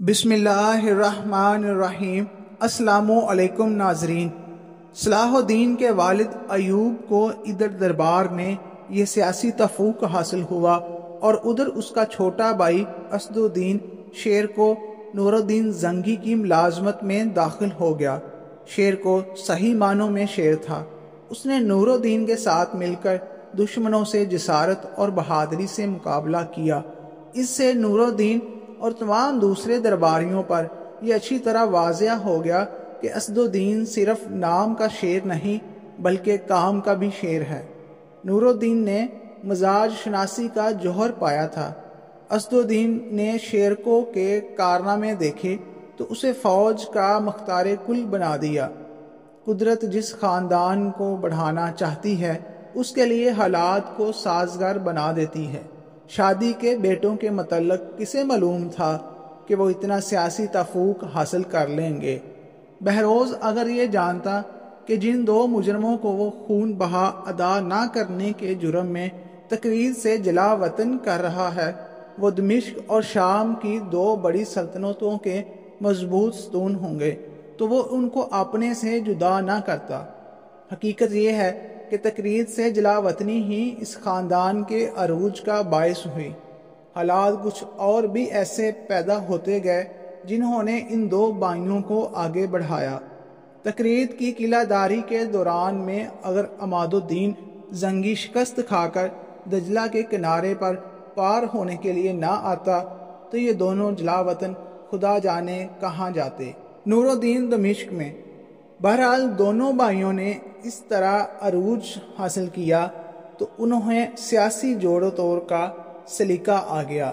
بسم اللہ الرحمن الرحیم۔ السلام علیکم ناظرین۔ صلاح الدین کے والد ایوب کو ادھر دربار میں یہ سیاسی تفوق حاصل ہوا اور ادھر اس کا چھوٹا بھائی اسد الدین شیر کو نور الدین زنگی کی ملازمت میں داخل ہو گیا۔ شیر کو صحیح معنوں میں شیر تھا۔ اس نے نور الدین کے ساتھ مل کر دشمنوں سے جسارت اور بہادری سے مقابلہ کیا۔ اس سے نور الدین اور تمام دوسرے درباریوں پر یہ اچھی طرح واضح ہو گیا کہ اسد الدین صرف نام کا شیر نہیں بلکہ کام کا بھی شیر ہے۔ نور الدین نے مزاج شناسی کا جوہر پایا تھا۔ اسد الدین نے شیر کو کے کارنامے دیکھے تو اسے فوج کا مختار کل بنا دیا۔ قدرت جس خاندان کو بڑھانا چاہتی ہے اس کے لیے حالات کو سازگار بنا دیتی ہے۔ شادی کے بیٹوں کے متعلق کسے معلوم تھا کہ وہ اتنا سیاسی تفوق حاصل کر لیں گے؟ بہروز اگر یہ جانتا کہ جن دو مجرموں کو وہ خون بہا ادا نہ کرنے کے جرم میں تقریر سے جلا وطن کر رہا ہے، وہ دمشق اور شام کی دو بڑی سلطنتوں کے مضبوط ستون ہوں گے، تو وہ ان کو اپنے سے جدا نہ کرتا۔ حقیقت یہ ہے کہ تقریر سے جلا وطنی ہی اس خاندان کے عروج کا باعث ہوئی۔ حالات کچھ اور بھی ایسے پیدا ہوتے گئے جنہوں نے ان دو بھائیوں کو آگے بڑھایا۔ تقریر کی قلعہ داری کے دوران میں اگر عماد الدین زنگی شکست کھا کر دجلہ کے کنارے پر پار ہونے کے لیے نہ آتا تو یہ دونوں جلا وطن خدا جانے کہاں جاتے۔ نور الدین دمشق میں۔ بہرحال دونوں بھائیوں نے اس طرح عروج حاصل کیا تو انہیں سیاسی جوڑ و توڑ کا سلیقہ آ گیا۔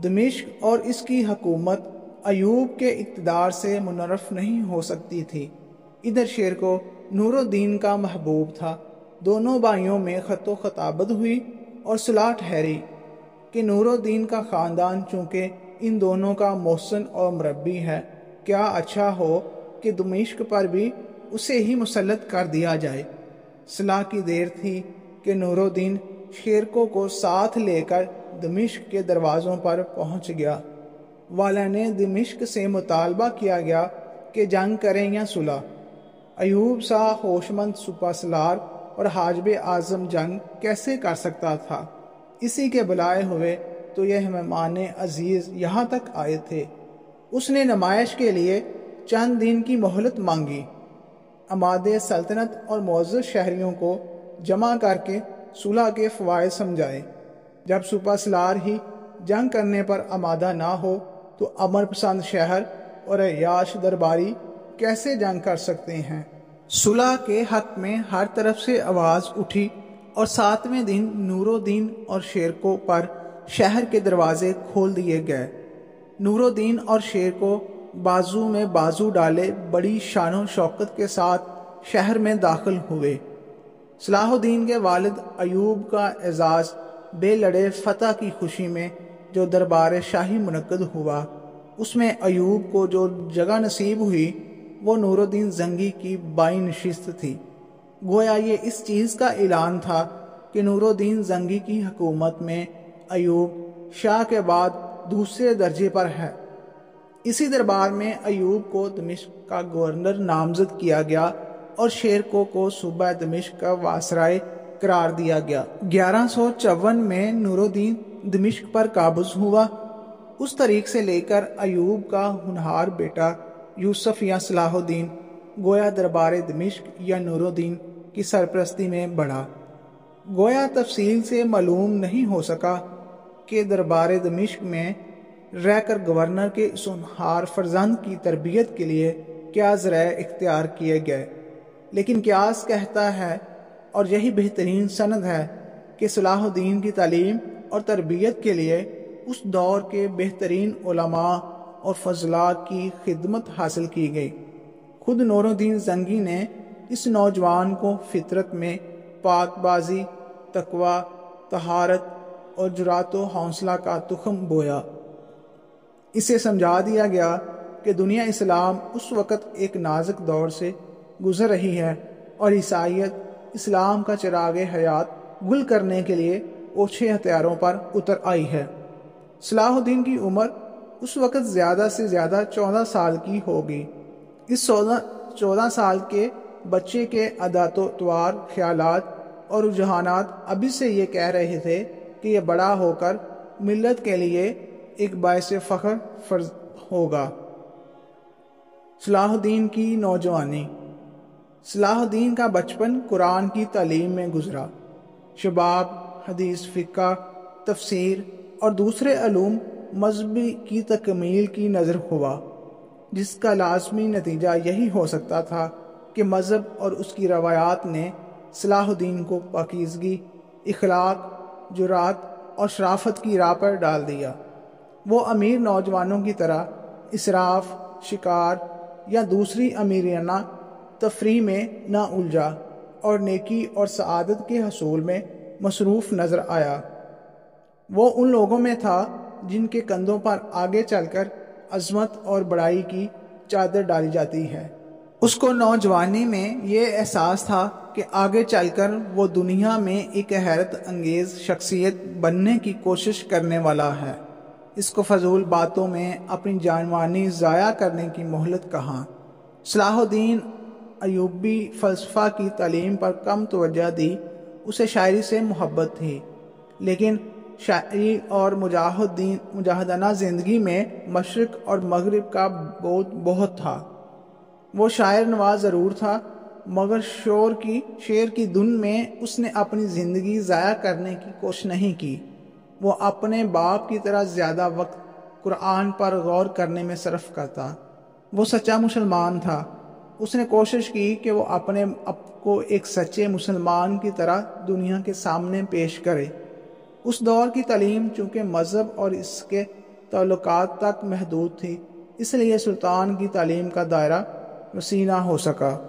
دمشق اور اس کی حکومت ایوب کے اقتدار سے منحرف نہیں ہو سکتی تھی۔ ادھر شیر کو نور الدین کا محبوب تھا۔ دونوں بھائیوں میں خط و خطابت ہوئی اور صلح ٹھہری کہ نور الدین کا خاندان چونکہ ان دونوں کا محسن اور مربی ہے، کیا اچھا ہو کہ دمشق پر بھی اسے ہی مسلط کر دیا جائے۔ صلاح کی دیر تھی کہ نور الدین شیرکو کو ساتھ لے کر دمشق کے دروازوں پر پہنچ گیا۔ والان دمشق سے مطالبہ کیا گیا کہ جنگ کریں یا صلح۔ ایوب سا ہوشمند سپہ سالار اور حاجب اعظم جنگ کیسے کر سکتا تھا؟ اسی کے بلائے ہوئے تو یہ مہمان عزیز یہاں تک آئے تھے۔ اس نے نمائش کے لیے چند دن کی مہلت مانگی۔ عماد سلطنت اور معزز شہریوں کو جمع کر کے صلح کے فوائد سمجھائے۔ جب سپہ سالار ہی جنگ کرنے پر آمادہ نہ ہو تو امر پسند شہر اور عیاش درباری کیسے جنگ کر سکتے ہیں؟ صلح کے حق میں ہر طرف سے آواز اٹھی اور 7ویں دن نور الدین اور شیرکو پر شہر کے دروازے کھول دیے گئے۔ نور الدین اور شیرکو بازو میں بازو ڈالے بڑی شان و شوکت کے ساتھ شہر میں داخل ہوئے۔ صلاح الدین کے والد ایوب کا اعزاز بے لڑے فتح کی خوشی میں جو دربار شاہی منعقد ہوا، اس میں ایوب کو جو جگہ نصیب ہوئی وہ نور الدین زنگی کی بائیں نشست تھی۔ گویا یہ اس چیز کا اعلان تھا کہ نور الدین زنگی کی حکومت میں ایوب شاہ کے بعد دوسرے درجے پر ہے۔ اسی دربار میں ایوب کو دمشق کا گورنر نامزد کیا گیا اور شیرکو کو صوبہ دمشق کا وائسرائے قرار دیا گیا۔ 1154 میں نور الدین دمشق پر قابض ہوا۔ اس طریق سے لے کر ایوب کا ہونہار بیٹا یوسف یا صلاح الدین گویا دربار دمشق یا نور الدین کی سرپرستی میں بڑھا۔ گویا تفصیل سے معلوم نہیں ہو سکا کہ دربار دمشق میں رہ کر گورنر کے اس ہونہار فرزند کی تربیت کے لیے کیا ذرائع اختیار کیے گئے، لیکن قیاس کہتا ہے اور یہی بہترین سند ہے کہ صلاح الدین کی تعلیم اور تربیت کے لیے اس دور کے بہترین علماء اور فضلاء کی خدمت حاصل کی گئی۔ خود نور الدین زنگی نے اس نوجوان کو فطرت میں پاک بازی، تقوی، طہارت اور جرات و حوصلہ کا تخم بویا۔ اسے سمجھا دیا گیا کہ دنیا اسلام اس وقت ایک نازک دور سے گزر رہی ہے اور عیسائیت اسلام کا چراغ حیات گل کرنے کے لیے اوچھے ہتھیاروں پر اتر آئی ہے۔ صلاح الدین کی عمر اس وقت زیادہ سے زیادہ 14 سال کی ہوگی۔ اس 14 سال کے بچے کے عادات و اطوار، خیالات اور رجحانات ابھی سے یہ کہہ رہے تھے کہ یہ بڑا ہو کر ملت کے لیے ایک باعث فخر فرض ہوگا۔ صلاح الدین کی نوجوانی۔ صلاح الدین کا بچپن قرآن کی تعلیم میں گزرا۔ شباب حدیث، فقہ، تفسیر اور دوسرے علوم مذہبی کی تکمیل کی نظر ہوا، جس کا لازمی نتیجہ یہی ہو سکتا تھا کہ مذہب اور اس کی روایات نے صلاح الدین کو پاکیزگی، اخلاق، جرات اور شرافت کی راہ پر ڈال دیا۔ وہ امیر نوجوانوں کی طرح اسراف، شکار یا دوسری امیرانہ تفریح میں نہ الجھا اور نیکی اور سعادت کے حصول میں مصروف نظر آیا۔ وہ ان لوگوں میں تھا جن کے کندھوں پر آگے چل کر عظمت اور بڑائی کی چادر ڈالی جاتی ہے۔ اس کو نوجوانی میں یہ احساس تھا کہ آگے چل کر وہ دنیا میں ایک حیرت انگیز شخصیت بننے کی کوشش کرنے والا ہے۔ اس کو فضول باتوں میں اپنی جانوانی ضائع کرنے کی مہلت کہاں۔ صلاح الدین ایوبی فلسفہ کی تعلیم پر کم توجہ دی۔ اسے شاعری سے محبت تھی، لیکن شاعری اور مجاہدانہ زندگی میں مشرق اور مغرب کا بود بہت تھا۔ وہ شاعر نواز ضرور تھا، مگر شعر کی دھن میں اس نے اپنی زندگی ضائع کرنے کی کوشش نہیں کی۔ وہ اپنے باپ کی طرح زیادہ وقت قرآن پر غور کرنے میں صرف کرتا۔ وہ سچا مسلمان تھا۔ اس نے کوشش کی کہ وہ اپنے آپ کو ایک سچے مسلمان کی طرح دنیا کے سامنے پیش کرے۔ اس دور کی تعلیم چونکہ مذہب اور اس کے تعلقات تک محدود تھی، اس لیے سلطان کی تعلیم کا دائرہ وسیع نہ ہو سکا۔